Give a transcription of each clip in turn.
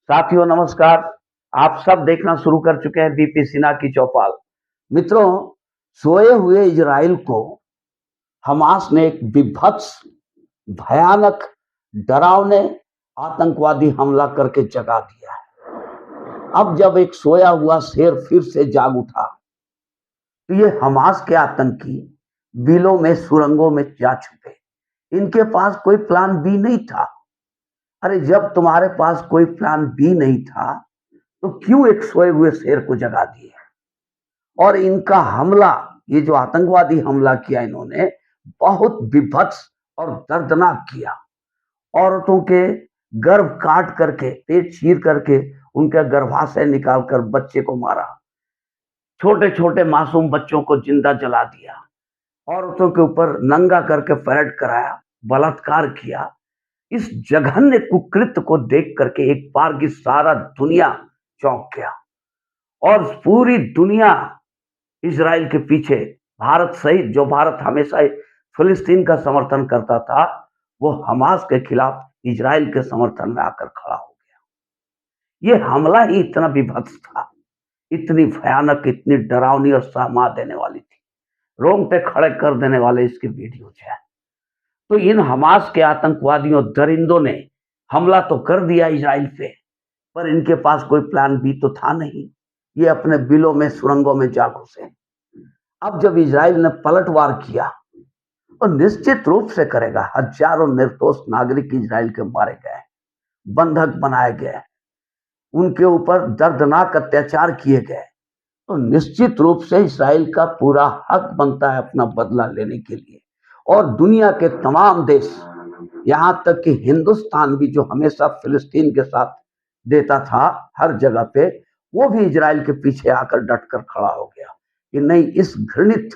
साथियों नमस्कार। आप सब देखना शुरू कर चुके हैं बीपी सिन्हा की चौपाल। मित्रों, सोए हुए इजराइल को हमास ने एक विभत्स, भयानक, डरावने आतंकवादी हमला करके जगा दिया है। अब जब एक सोया हुआ शेर फिर से जाग उठा तो ये हमास के आतंकी बिलों में, सुरंगों में जा छुपे। इनके पास कोई प्लान बी नहीं था। अरे जब तुम्हारे पास कोई प्लान बी नहीं था तो क्यों एक सोए हुए शेर को जगा दिए? और इनका हमला, ये जो आतंकवादी हमला किया इन्होंने, बहुत विभत्स और दर्दनाक किया। औरतों के गर्भ काट करके, पेट चीर करके उनका गर्भाशय निकालकर बच्चे को मारा। छोटे छोटे मासूम बच्चों को जिंदा जला दिया। औरतों के ऊपर नंगा करके परेड कराया, बलात्कार किया। इस जघन्य कुकृत्य को देख करके एक बार की सारा दुनिया चौंक गया और पूरी दुनिया इजराइल के पीछे, भारत सहित, जो भारत हमेशा फिलिस्तीन का समर्थन करता था, वो हमास के खिलाफ इजराइल के समर्थन में आकर खड़ा हो गया। ये हमला ही इतना विभत्स था, इतनी भयानक, इतनी डरावनी और सहमा देने वाली थी, रोंगटे खड़े कर देने वाले इसके वीडियोज हैं। तो इन हमास के आतंकवादियों, दरिंदों ने हमला तो कर दिया इजराइल पे, पर इनके पास कोई प्लान बी तो था नहीं। ये अपने बिलों में, सुरंगों में जा घुसे। अब जब इजराइल ने पलटवार किया, और निश्चित रूप से करेगा, हजारों निर्दोष नागरिक इजराइल के मारे गए, बंधक बनाए गए, उनके ऊपर दर्दनाक अत्याचार किए गए, तो निश्चित रूप से इजराइल का पूरा हक बनता है अपना बदला लेने के लिए। और दुनिया के तमाम देश, यहां तक कि हिंदुस्तान भी, जो हमेशा फिलिस्तीन के साथ देता था हर जगह पे, वो भी इजराइल के पीछे आकर डटकर खड़ा हो गया कि नहीं, इस घृणित,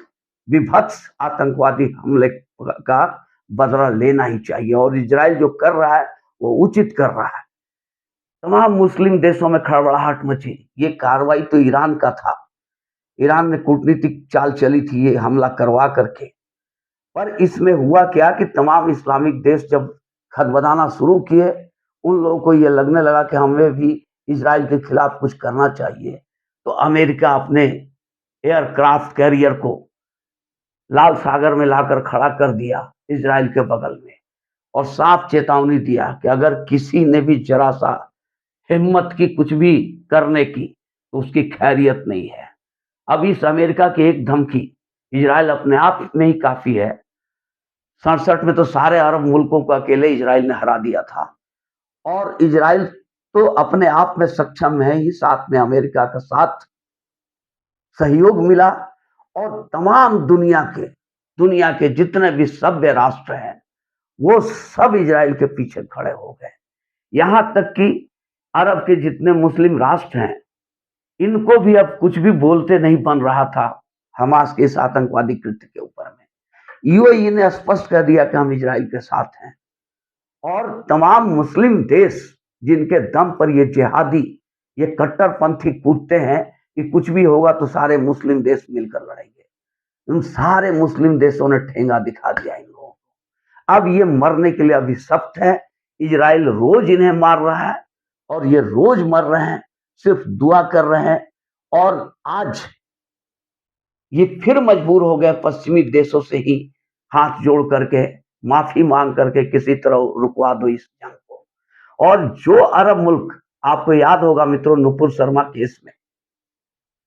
विभत्स आतंकवादी हमले का बदला लेना ही चाहिए। और इजराइल जो कर रहा है वो उचित कर रहा है। तमाम मुस्लिम देशों में खड़बड़ाहट मची। ये कार्रवाई तो ईरान का था, ईरान ने कूटनीतिक चाल चली थी ये हमला करवा करके। पर इसमें हुआ क्या कि तमाम इस्लामिक देश जब खदबदाना शुरू किए, उन लोगों को ये लगने लगा कि हमें भी इजराइल के खिलाफ कुछ करना चाहिए। तो अमेरिका अपने एयरक्राफ्ट कैरियर को लाल सागर में लाकर खड़ा कर दिया इजराइल के बगल में, और साफ चेतावनी दिया कि अगर किसी ने भी जरा सा हिम्मत की कुछ भी करने की तो उसकी खैरियत नहीं है। अब इस अमेरिका की एक धमकी, इजराइल अपने आप में ही काफी है। 67 में तो सारे अरब मुल्कों को अकेले इजराइल ने हरा दिया था। और इजराइल तो अपने आप में सक्षम है ही, साथ में अमेरिका का साथ सहयोग मिला। और तमाम दुनिया के जितने भी सभ्य राष्ट्र हैं, वो सब इजराइल के पीछे खड़े हो गए। यहां तक कि अरब के जितने मुस्लिम राष्ट्र हैं, इनको भी अब कुछ भी बोलते नहीं बन रहा था हमास के इस आतंकवादी कृत्य के ऊपर में। यूएई ने स्पष्ट कर दिया कि हम इजराइल के साथ हैं। और तमाम मुस्लिम देश, जिनके दम पर ये जिहादी, ये कट्टरपंथी कूदते हैं कि कुछ भी होगा तो सारे मुस्लिम देश मिलकर लड़ेंगे, उन सारे मुस्लिम देशों ने ठेंगा दिखा दिया इन लोगों को। अब ये मरने के लिए अभिशप्त है। इजराइल रोज इन्हें मार रहा है और ये रोज मर रहे हैं, सिर्फ दुआ कर रहे हैं। और आज ये फिर मजबूर हो गए पश्चिमी देशों से ही हाथ जोड़ करके, माफी मांग करके, किसी तरह रुकवा दो इस जंग को। और जो अरब मुल्क, आपको याद होगा मित्रों, नुपुर शर्मा केस में,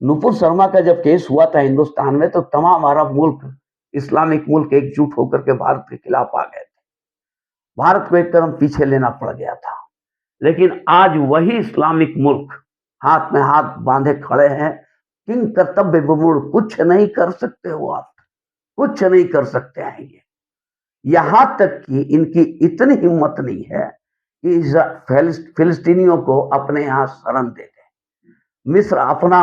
नुपुर शर्मा का जब केस हुआ था हिंदुस्तान में, तो तमाम अरब मुल्क, इस्लामिक मुल्क एकजुट होकर के भारत के खिलाफ आ गए थे। भारत को एक कदम पीछे लेना पड़ गया था। लेकिन आज वही इस्लामिक मुल्क हाथ में हाथ बांधे खड़े हैं। किंग कर्तव्य विमूढ़, कुछ नहीं कर सकते हो आप, कुछ नहीं कर सकते हैं ये। यहां तक कि इनकी इतनी हिम्मत नहीं है कि फिलिस्तीनियों को अपने यहां शरण दे दे। मिस्र अपना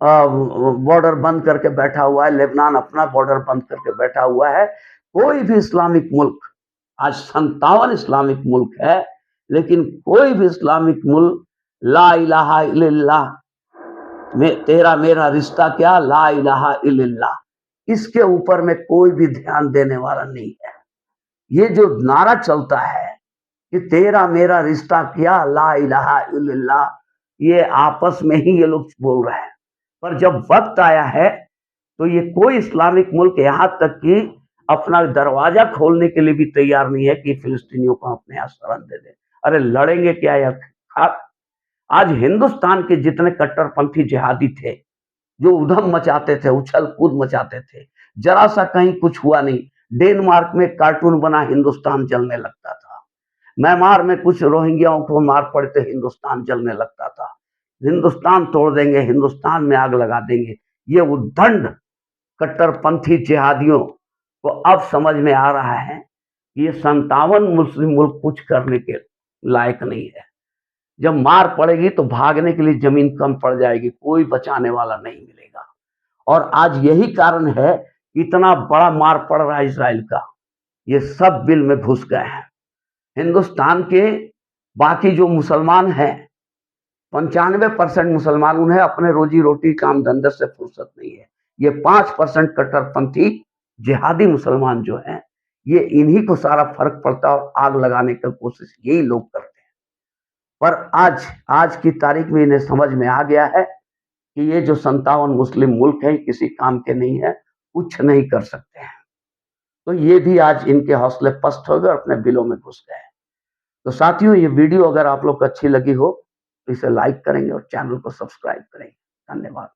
बॉर्डर बंद करके बैठा हुआ है, लेबनान अपना बॉर्डर बंद करके बैठा हुआ है। कोई भी इस्लामिक मुल्क, आज 57 इस्लामिक मुल्क है, लेकिन कोई भी इस्लामिक मुल्क ला इलाहा इल्लल्लाह में तेरा मेरा रिश्ता क्या, ला इलाहा इल्लल्लाह, इसके ऊपर में कोई भी ध्यान देने वाला नहीं है। ये जो नारा चलता है कि तेरा मेरा रिश्ता क्या ला इलाहा इल्लल्लाह, ये आपस में ही ये लोग बोल रहे हैं। पर जब वक्त आया है तो ये कोई इस्लामिक मुल्क यहाँ तक कि अपना दरवाजा खोलने के लिए भी तैयार नहीं है कि फिलिस्तीनियों को अपने यहाँ शरण दे दें। अरे लड़ेंगे क्या यार? आज हिंदुस्तान के जितने कट्टरपंथी जिहादी थे, जो उधम मचाते थे, उछल कूद मचाते थे, जरा सा कहीं कुछ हुआ नहीं, डेनमार्क में कार्टून बना हिंदुस्तान जलने लगता था। म्यांमार में कुछ रोहिंग्याओं को मार पड़ते हिंदुस्तान जलने लगता था। हिंदुस्तान तोड़ देंगे, हिंदुस्तान में आग लगा देंगे। ये उद्दंड कट्टरपंथी जिहादियों को अब समझ में आ रहा है कि ये 57 मुस्लिम मुल्क कुछ करने के लायक नहीं है। जब मार पड़ेगी तो भागने के लिए जमीन कम पड़ जाएगी, कोई बचाने वाला नहीं मिलेगा। और आज यही कारण है इतना बड़ा मार पड़ रहा है इसराइल का, ये सब बिल में घुस गए हैं। हिंदुस्तान के बाकी जो मुसलमान हैं, 95% मुसलमान, उन्हें अपने रोजी रोटी काम धंधे से फुर्सत नहीं है। ये 5% कट्टरपंथी जिहादी मुसलमान जो हैं, ये इन्हीं को सारा फर्क पड़ता है और आग लगाने की कोशिश यही लोग करते हैं। पर आज आज की तारीख में इन्हें समझ में आ गया है कि ये जो 57 मुस्लिम मुल्क हैं किसी काम के नहीं है, कुछ नहीं कर सकते हैं। तो ये भी आज इनके हौसले पस्त हो गए और अपने बिलों में घुस गए। तो साथियों, ये वीडियो अगर आप लोग को अच्छी लगी हो तो इसे लाइक करेंगे और चैनल को सब्सक्राइब करेंगे। धन्यवाद।